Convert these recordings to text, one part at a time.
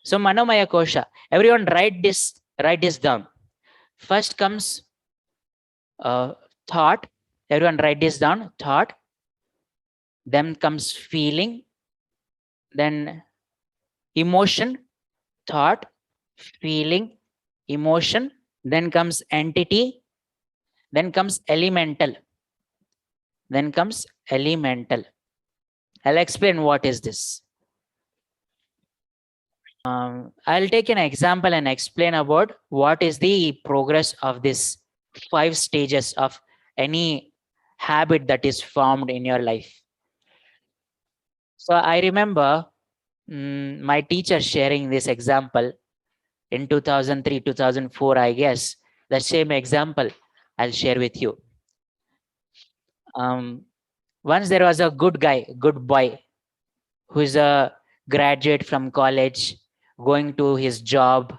So Manomaya Kosha, everyone write this down. First comes thought. Everyone write this down. Thought. Then comes feeling. Then emotion. Thought. Feeling. Emotion. Then comes entity. Then comes elemental. Then comes elemental. I'll explain what is this. I'll take an example and explain about what is the progress of this 5 stages of any habit that is formed in your life. So I remember my teacher sharing this example in 2003, 2004, I guess. The same example I'll share with you. Once there was a good boy, who is a graduate from college, going to his job,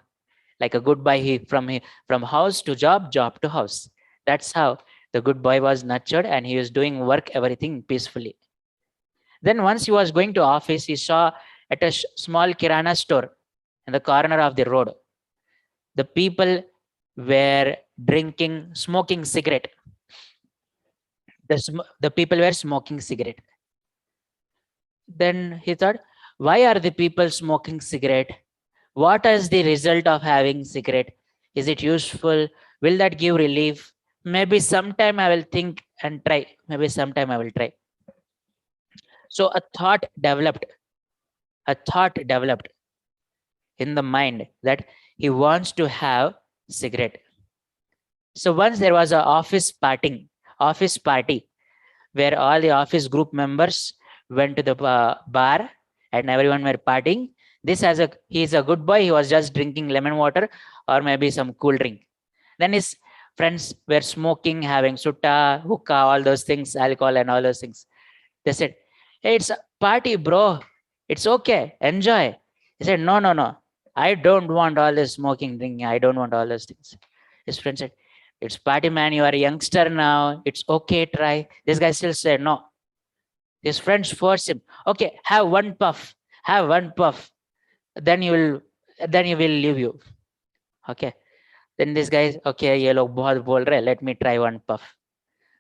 like a good boy, from house to job to house. That's how the good boy was nurtured, and he was doing work, everything peacefully. Then once he was going to office, he saw at a small kirana store in the corner of the road, the people were smoking cigarette. The people were smoking cigarette. Then he thought, why are the people smoking cigarette? What is the result of having cigarette? Is it useful? Will that give relief? Maybe sometime I will think and try. Maybe sometime I will try. So a thought developed in the mind that he wants to have cigarette. So once there was an office party where all the office group members went to the bar and everyone were partying. He is a good boy. He was just drinking lemon water or maybe some cool drink. Then his friends were smoking, having sutta, hookah, all those things, alcohol and all those things. They said, hey, it's a party, bro. It's okay. Enjoy. He said, no. I don't want all this smoking, drinking. I don't want all those things. His friend said, it's party, man. You are a youngster now. It's okay. Try. This guy still said, no. His friends force him. Okay, have one puff. Then he will leave you. Okay. Then this guy, okay, ye log bahut bol rahe. Let me try one puff.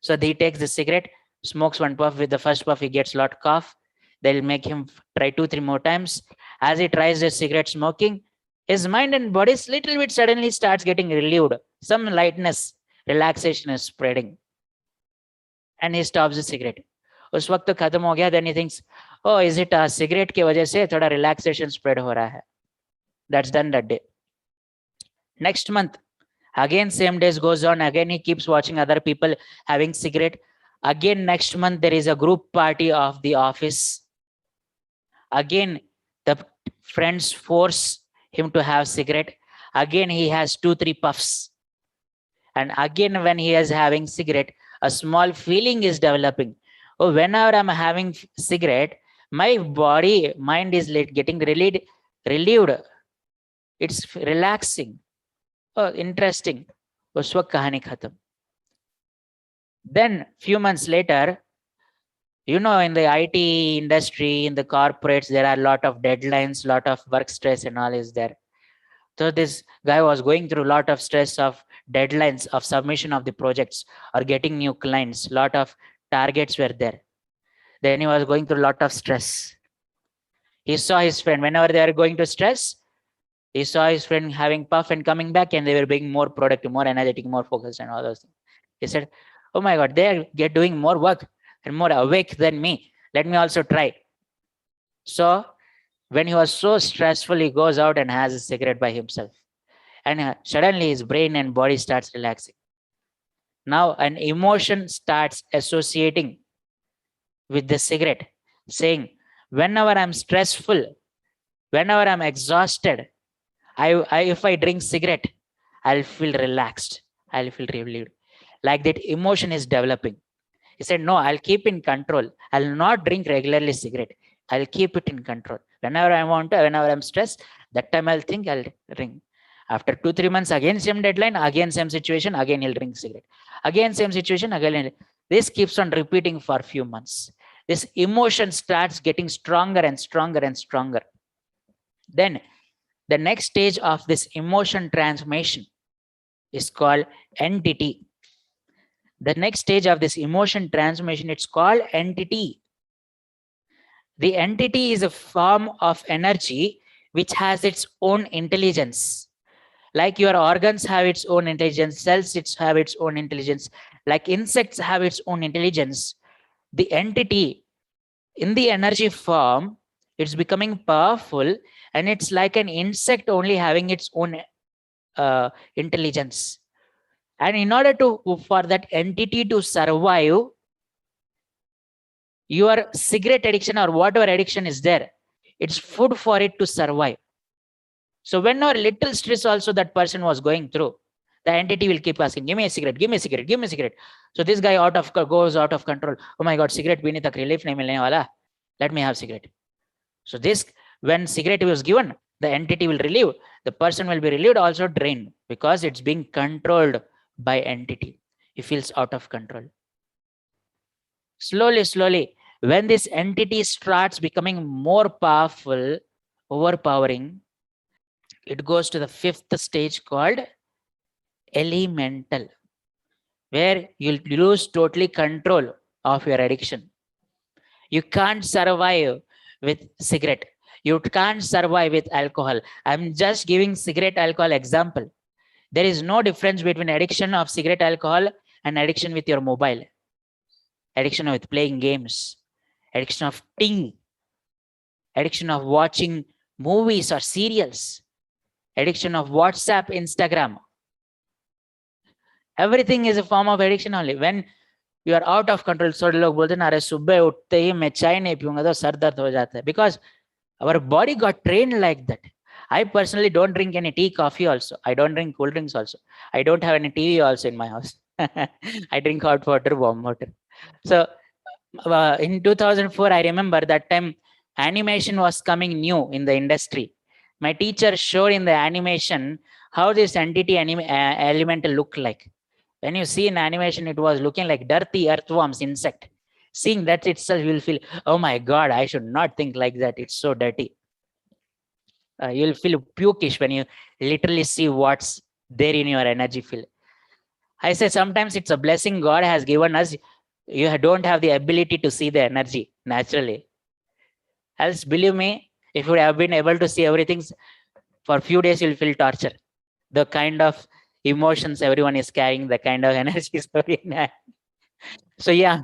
So he takes the cigarette, smokes one puff. With the first puff, he gets a lot cough. They'll make him try 2-3 more times. As he tries the cigarette smoking, his mind and body little bit suddenly starts getting relieved. Some lightness, relaxation is spreading. And he stops the cigarette. उस वक्त तो खत्म हो गया. Then he thinks, oh, is it a cigarette की वजह से थोड़ा relaxation spread हो रहा है. That's done that day. Next month, again same days goes on. Again he keeps watching other people having cigarette. Again next month there is a group party of the office. Again the friends force him to have cigarette. Again he has 2-3 puffs. And again when he is having cigarette, a small feeling is developing. Oh, whenever I'm having cigarette, my mind is getting relieved. It's relaxing. Oh, interesting. उस वक्त कहानी खत्म. Then few months later, in the IT industry, in the corporates, there are a lot of deadlines, lot of work stress and all is there. So this guy was going through a lot of stress of deadlines of submission of the projects or getting new clients. Lot of targets were there. Then he was going through a lot of stress. He saw his friend. Whenever they are going to stress, he saw his friend having puff and coming back, and they were being more productive, more energetic, more focused and all those things. He said, oh my God, they are doing more work and more awake than me. Let me also try. So when he was so stressful, he goes out and has a cigarette by himself. And suddenly his brain and body starts relaxing. Now an emotion starts associating with the cigarette, saying, whenever I'm stressful, whenever I'm exhausted, if I drink cigarette, I'll feel relaxed. I'll feel relieved. Like that emotion is developing. He said, no, I'll keep in control. I'll not drink regularly cigarette. I'll keep it in control. Whenever I want to, whenever I'm stressed, that time I'll think I'll drink. After 2-3 months, again same deadline, again same situation, again he'll drink cigarette. Again same situation, again. This keeps on repeating for a few months. This emotion starts getting stronger and stronger and stronger. Then The next stage of this emotion transformation is called entity. The next stage of this emotion transformation, it's called entity. The entity is a form of energy which has its own intelligence. Like your organs have its own intelligence, cells have its own intelligence, like insects have its own intelligence. The entity in the energy form, it's becoming powerful, and it's like an insect only having its own intelligence. And in order to for that entity to survive, your cigarette addiction or whatever addiction is there, it's food for it to survive. So whenever little stress also that person was going through, the entity will keep asking, give me a cigarette, give me a cigarette, give me a cigarette. So this guy goes out of control. Oh my God, cigarette pine tak relief nahi milne wala. Let me have cigarette. So this, when cigarette was given, the entity will relieve. The person will be relieved, also drained, because it's being controlled by entity. He feels out of control. Slowly, when this entity starts becoming more powerful, overpowering, it goes to the fifth stage called elemental, where you'll lose totally control of your addiction. You can't survive with cigarette. You can't survive with alcohol. I'm just giving cigarette alcohol example. There is no difference between addiction of cigarette alcohol and addiction with your mobile, addiction with playing games, addiction of tea, addiction of watching movies or serials, addiction of WhatsApp, Instagram. Everything is a form of addiction only. When you are out of control, so लोग बोलते ना, अरे सुबह उठते ही मैं चाय नहीं पीऊंगा तो सर दर्द हो जाता है, because our body got trained like that. I personally don't drink any tea, coffee also. I don't drink cool drinks also. I don't have any TV also in my house. I drink hot water, warm water. So in 2004, I remember that time animation was coming new in the industry. My teacher showed in the animation how this entity elemental looked like. When you see in animation, it was looking like dirty earthworms insect. Seeing that itself, you will feel, oh my God, I should not think like that. It's so dirty. You'll feel pukish when you literally see what's there in your energy field. I say sometimes it's a blessing God has given us. You don't have the ability to see the energy naturally. Else, believe me, if you have been able to see everything for a few days, you'll feel torture. The kind of emotions everyone is carrying, the kind of energies. So yeah.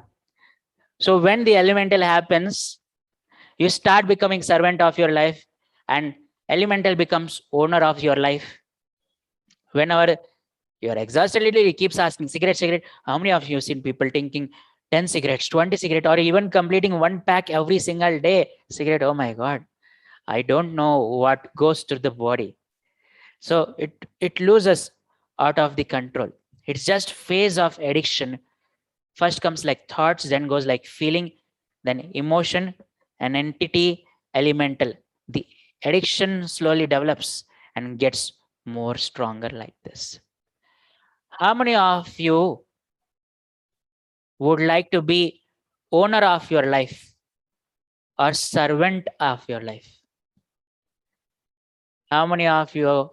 So when the elemental happens, you start becoming servant of your life, and elemental becomes owner of your life. Whenever you're exhausted, he keeps asking, cigarette. How many of you have seen people taking 10 cigarettes, 20 cigarettes, or even completing one pack every single day? Cigarette, oh my God. I don't know what goes through the body. So it loses out of the control. It's just phase of addiction. First comes like thoughts, then goes like feeling, then emotion, an entity, elemental. The addiction slowly develops and gets more stronger like this. How many of you would like to be owner of your life or servant of your life? How many of you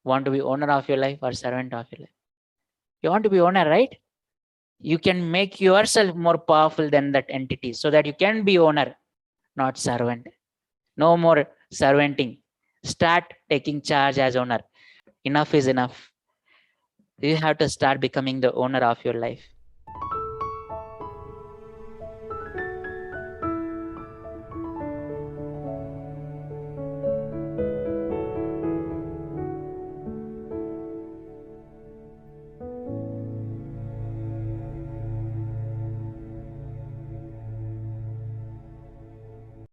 want to be owner of your life or servant of your life? You want to be owner, right? You can make yourself more powerful than that entity so that you can be owner, not servant. No more servanting. Start taking charge as owner. Enough is enough. You have to start becoming the owner of your life.